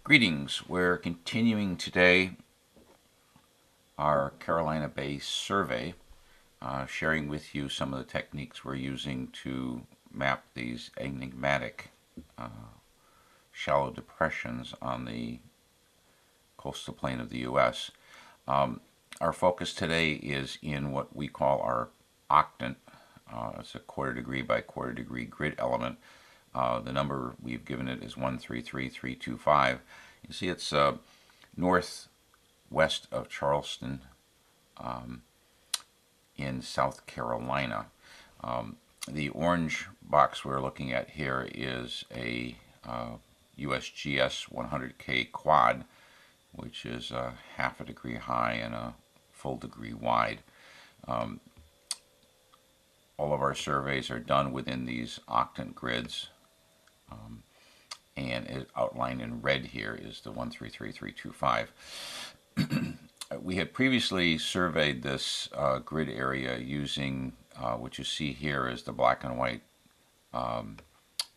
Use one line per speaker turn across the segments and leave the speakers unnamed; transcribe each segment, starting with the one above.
Greetings. We're continuing today our Carolina Bay survey, sharing with you some of the techniques we're using to map these enigmatic shallow depressions on the coastal plain of the U.S. Our focus today is in what we call our octant. It's a quarter degree by quarter degree grid element. The number we've given it is 133325. You see it's northwest of Charleston in South Carolina. The orange box we're looking at here is a USGS 100K quad, which is half a degree high and a full degree wide. All of our surveys are done within these octant grids, and it outlined in red here is the 133325. We had previously surveyed this grid area using what you see here is the black and white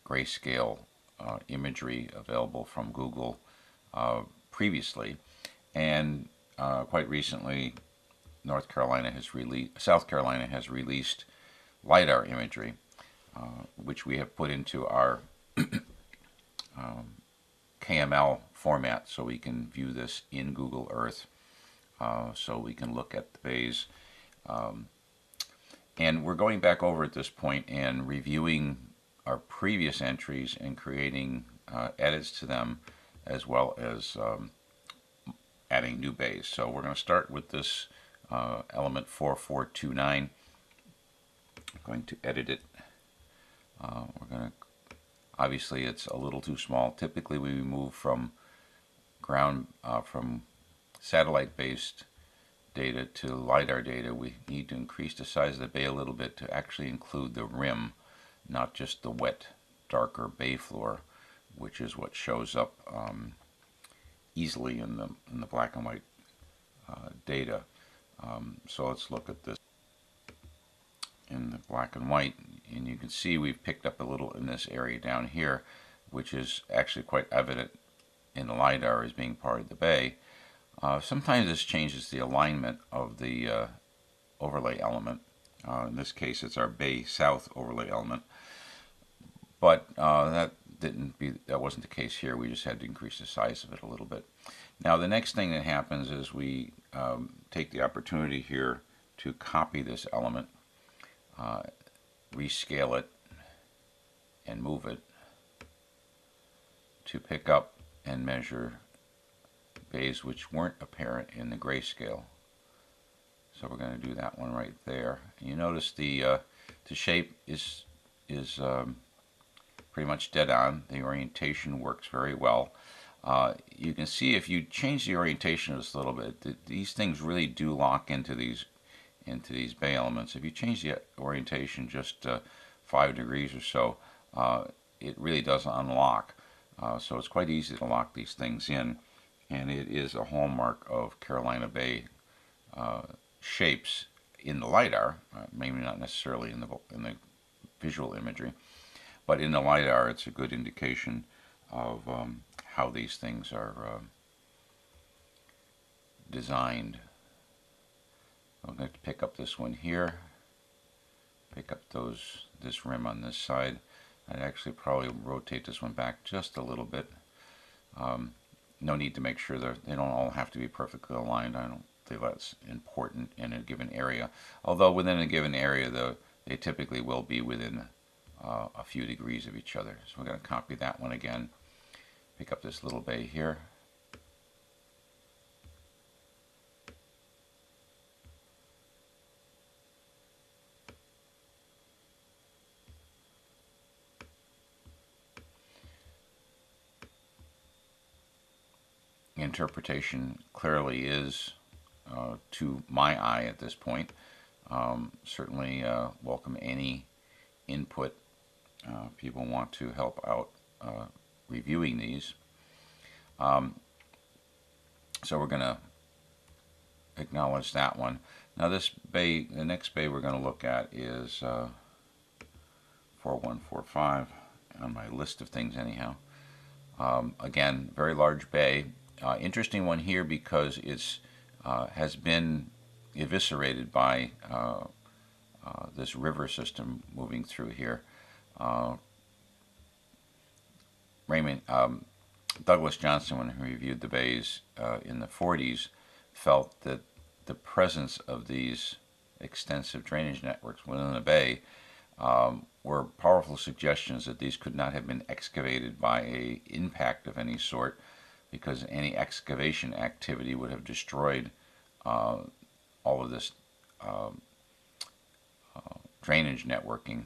grayscale imagery available from Google previously, and quite recently South Carolina has released LiDAR imagery, which we have put into our KML format so we can view this in Google Earth, so we can look at the bays. And we're going back over at this point and reviewing our previous entries and creating edits to them, as well as adding new bays. So we're going to start with this element 4429. I'm going to edit it. Obviously it's a little too small. Typically we move from from satellite-based data to LiDAR data. We need to increase the size of the bay a little bit to actually include the rim, not just the wet, darker bay floor, which is what shows up easily in the black and white data. So let's look at this in the black and white, and you can see we've picked up a little in this area down here, which is actually quite evident in the LiDAR as being part of the bay. Sometimes this changes the alignment of the overlay element. In this case it's our Bay South overlay element, but that wasn't the case here. We just had to increase the size of it a little bit. Now the next thing that happens is we take the opportunity here to copy this element, rescale it, and move it to pick up and measure bays which weren't apparent in the grayscale. So we're going to do that one right there. And you notice the shape is pretty much dead on. The orientation works very well. You can see if you change the orientation just a little bit, these things really do lock into these bay elements. If you change the orientation just 5 degrees or so, it really does unlock. So it's quite easy to lock these things in, and it is a hallmark of Carolina Bay shapes in the LiDAR, maybe not necessarily in the visual imagery, but in the LiDAR it's a good indication of how these things are designed. I'm going to pick up this one here, pick up this rim on this side. I'd actually probably rotate this one back just a little bit. No need to make sure that they don't all have to be perfectly aligned. I don't think that's important in a given area. Although within a given area, they typically will be within a few degrees of each other. So we're going to copy that one again. Pick up this little bay here. Interpretation clearly is, to my eye at this point, certainly welcome any input. People want to help out reviewing these. So we're going to acknowledge that one. Now this bay, the next bay we're going to look at is 4145 on my list of things anyhow. Again, very large bay. Interesting one here because it's has been eviscerated by this river system moving through here. Raymond Douglas Johnson, when he reviewed the bays in the 40s, felt that the presence of these extensive drainage networks within the bay were powerful suggestions that these could not have been excavated by a impact of any sort, because any excavation activity would have destroyed all of this drainage networking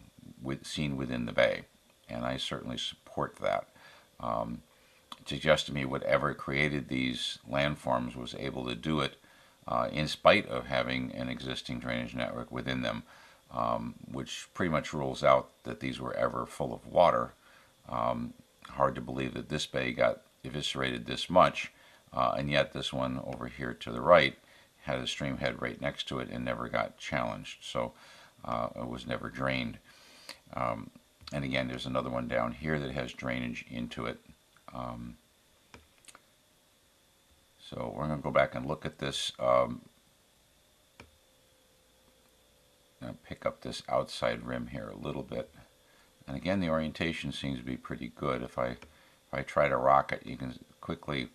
seen within the bay, and I certainly support that. It suggests to me whatever created these landforms was able to do it in spite of having an existing drainage network within them, which pretty much rules out that these were ever full of water. Hard to believe that this bay got eviscerated this much, and yet this one over here to the right had a stream head right next to it and never got challenged, so it was never drained. And again, there's another one down here that has drainage into it. So we're going to go back and look at this. Pick up this outside rim here a little bit, and again the orientation seems to be pretty good. If I try to rock it, you can quickly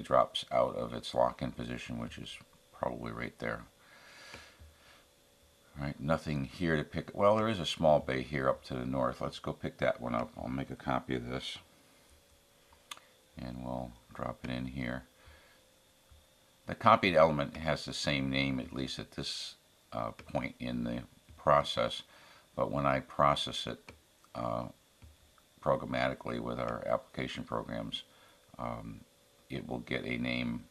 drops out of its lock-in position, which is probably right there. All right, nothing here to pick. Well, there is a small bay here up to the north. Let's go pick that one up. I'll make a copy of this and we'll drop it in here. The copied element has the same name, at least at this point in the process, but when I process it programmatically with our application programs, it will get a name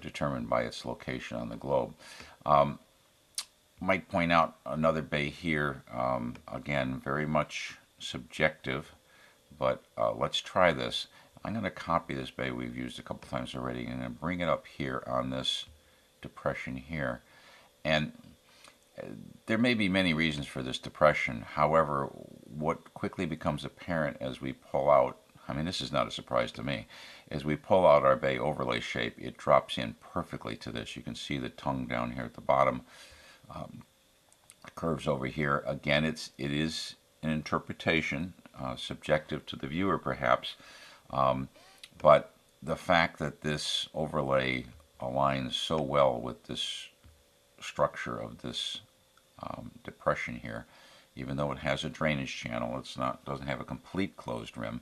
determined by its location on the globe. Might point out another bay here, again very much subjective, but let's try this. I'm going to copy this bay we've used a couple times already and then bring it up here on this depression here. And there may be many reasons for this depression. However, what quickly becomes apparent as we pull out, I mean, this is not a surprise to me, as we pull out our bay overlay shape, it drops in perfectly to this. You can see the tongue down here at the bottom. Curves over here. Again, it is an interpretation, subjective to the viewer perhaps, but the fact that this overlay aligns so well with this structure of this depression here, even though it has a drainage channel, doesn't have a complete closed rim,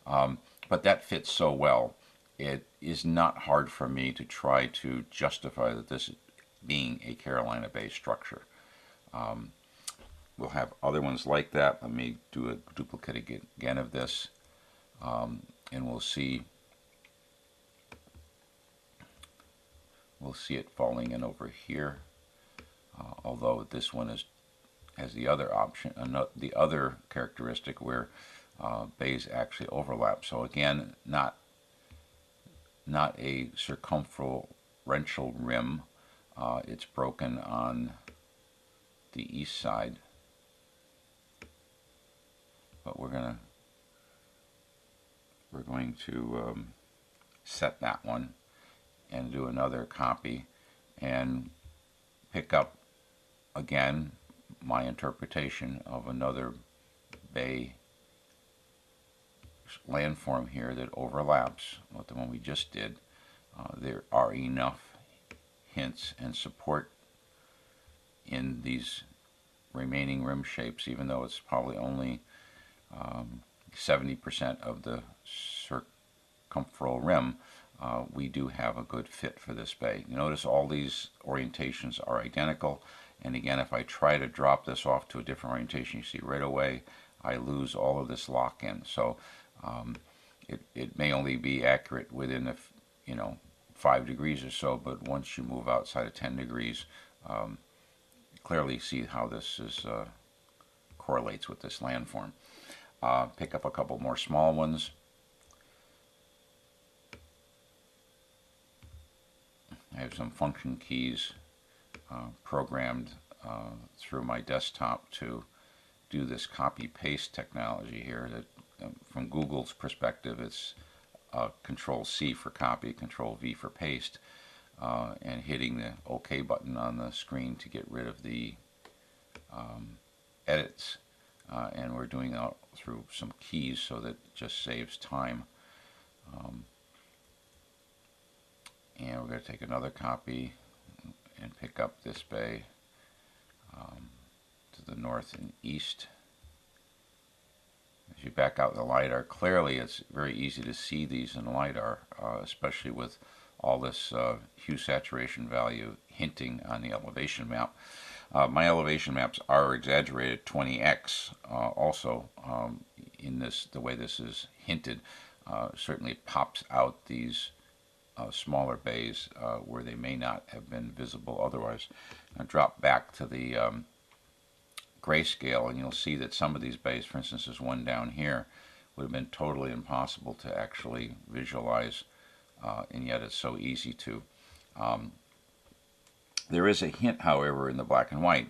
but that fits so well. It is not hard for me to try to justify that this being a Carolina Bay structure. We'll have other ones like that. Let me do a duplicate again of this, and we'll see it falling in over here. Although this one has the other option, the other characteristic where bays actually overlap. So again, not a circumferential rim. It's broken on the east side, but we're going to set that one and do another copy and pick up again my interpretation of another bay landform here that overlaps with the one we just did. There are enough hints and support in these remaining rim shapes, even though it's probably only 70% of the circumferential rim. We do have a good fit for this bay. You notice all these orientations are identical, and again, if I try to drop this off to a different orientation, you see right away I lose all of this lock-in. So it may only be accurate within 5 degrees or so, but once you move outside of 10 degrees, clearly see how this correlates with this landform. Pick up a couple more small ones. I have some function keys programmed through my desktop to do this copy paste technology here. That from Google's perspective, it's Control C for copy, Control V for paste, and hitting the OK button on the screen to get rid of the edits. And we're doing that through some keys so that it just saves time. And we're going to take another copy and pick up this bay to the north and east. As you back out the LiDAR, clearly it's very easy to see these in LiDAR, especially with all this hue saturation value hinting on the elevation map. My elevation maps are exaggerated 20x also in this, the way this is hinted. Certainly it pops out these smaller bays where they may not have been visible otherwise. I'll drop back to the grayscale and you'll see that some of these bays, for instance there's one down here, would have been totally impossible to actually visualize, and yet it's so easy to. There is a hint, however, in the black and white,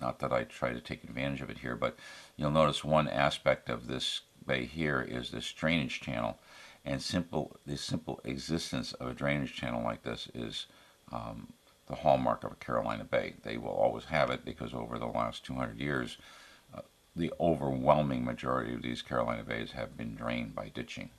not that I try to take advantage of it here, but you'll notice one aspect of this bay here is this drainage channel, and the simple existence of a drainage channel like this is the hallmark of a Carolina bay. They will always have it because over the last 200 years, the overwhelming majority of these Carolina bays have been drained by ditching.